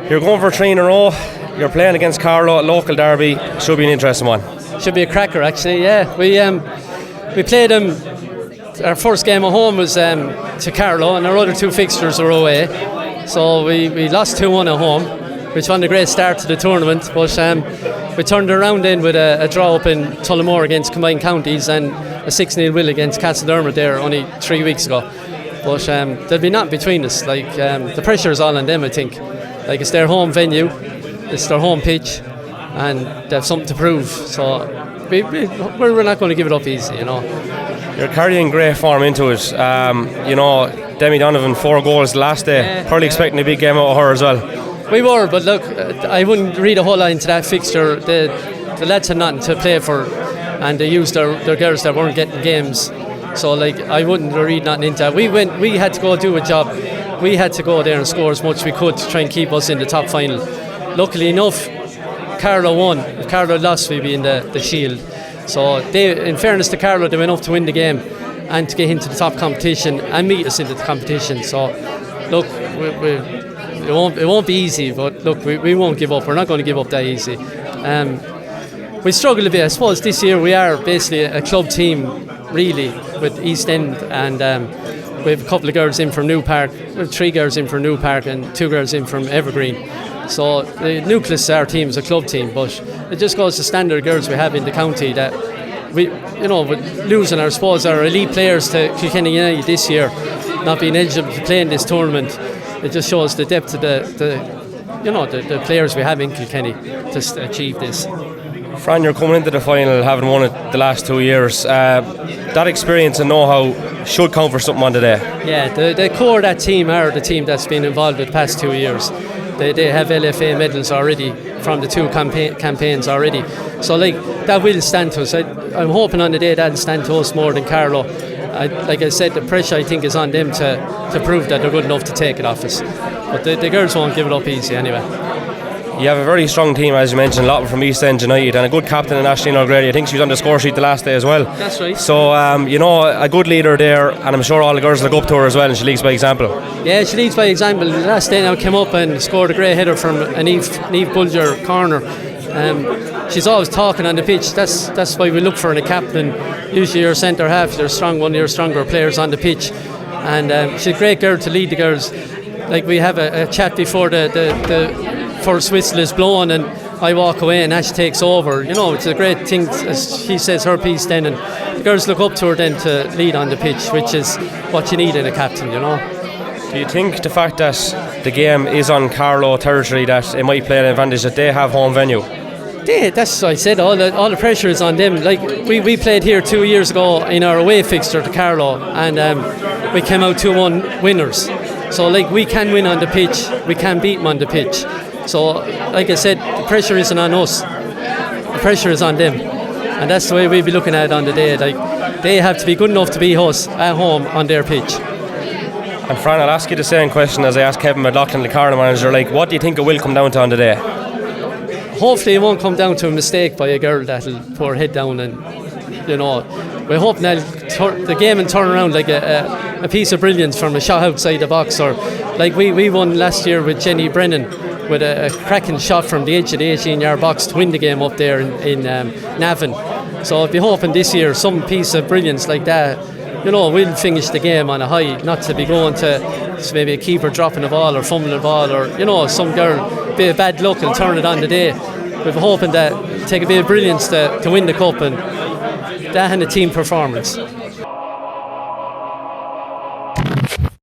You're going for 3 in a row. You're playing against Carlow, local derby. Should be an interesting one. Should be a cracker, actually. Yeah, we played them. Our first game at home was to Carlow, and our other 2 fixtures were away. So we lost 2-1 at home, which wasn't a great start to the tournament. But we turned it around then with a draw up in Tullamore against Combined Counties and a 6-0 win against Castledermot there only 3 weeks ago. But there'll be nothing between us. Like the pressure is all on them, I think. Like it's their home venue, it's their home pitch, and they have something to prove. So we're not going to give it up easy, you know. You're carrying great form into it. You know, Demi Donovan 4 goals last day. Probably expecting a big game out of her as well. We were, but look, I wouldn't read a whole lot into that fixture. The lads had nothing to play for, and they used their girls that weren't getting games. So like I wouldn't read nothing into that. We had to go do a job. We had to go there and score as much as we could to try and keep us in the top final. Luckily enough, Carlow won. If Carlow lost, we'd be in the Shield. So they, in fairness to Carlow, they went up to win the game and to get into the top competition and meet us into the competition. So look, it won't be easy, but look, we won't give up. We're not going to give up that easy. We struggle a bit. I suppose this year we are basically a club team, really, with East End, and we have a couple of girls in from New Park. We have 3 girls in from New Park and 2 girls in from Evergreen. So the nucleus of our team is a club team, but it just goes to standard girls we have in the county that we, you know, with losing our elite players to Kilkenny United this year, not being eligible to play in this tournament, it just shows the depth of the players we have in Kilkenny to achieve this. Fran, you're coming into the final having won it the last 2 years. That experience and know-how should count for something on the day. Yeah, the core of that team are the team that's been involved with the past 2 years. They have LFA medals already from the 2 campaigns already. So like that will stand to us. I'm hoping on the day that'll stand to us more than Carlow. Like I said, the pressure I think is on them to prove that they're good enough to take it off us. But the girls won't give it up easy anyway. You have a very strong team, as you mentioned, a lot from East End United, and a good captain in Aisling O'Grady. I think she was on the score sheet the last day as well. That's right. So, you know, a good leader there, and I'm sure all the girls look up to her as well, and she leads by example. Yeah, she leads by example. The last day now came up and scored a great header from an Eve Bulger corner. She's always talking on the pitch. That's why we look for in a captain. Usually your centre half, you're strong, one of your stronger players on the pitch, and she's a great girl to lead the girls. Like we have a chat before the first whistle is blown and I walk away and Ash takes over. You know, it's a great thing, as she says her piece then, and the girls look up to her then to lead on the pitch, which is what you need in a captain, you know. Do you think the fact that the game is on Carlow territory, that it might play an advantage that they have home venue? That's what I said, all the pressure is on them. Like we played here 2 years ago in our away fixture to Carlow, and we came out 2-1 winners. So like we can win on the pitch, we can beat them on the pitch. So like I said, the pressure isn't on us, the pressure is on them, and that's the way we'll be looking at it on the day. Like they have to be good enough to beat us at home on their pitch. And Fran, I'll ask you the same question as I asked Kevin McLaughlin, the Carlow manager. Like, what do you think it will come down to on the day? Hopefully it won't come down to a mistake by a girl that'll put her head down, and you know, we're hoping that the game will turn around like a piece of brilliance from a shot outside the box, or like we won last year with Jenny Brennan with a cracking shot from the edge of the 18-yard box to win the game up there in Navan. So I'd be hoping this year some piece of brilliance like that, you know, we'll finish the game on a high, not to be going to maybe a keeper dropping the ball or fumbling the ball, or you know, some girl bit of bad luck and turn it on the day. We're hoping that take a bit of brilliance to win the cup, and that and the team performance.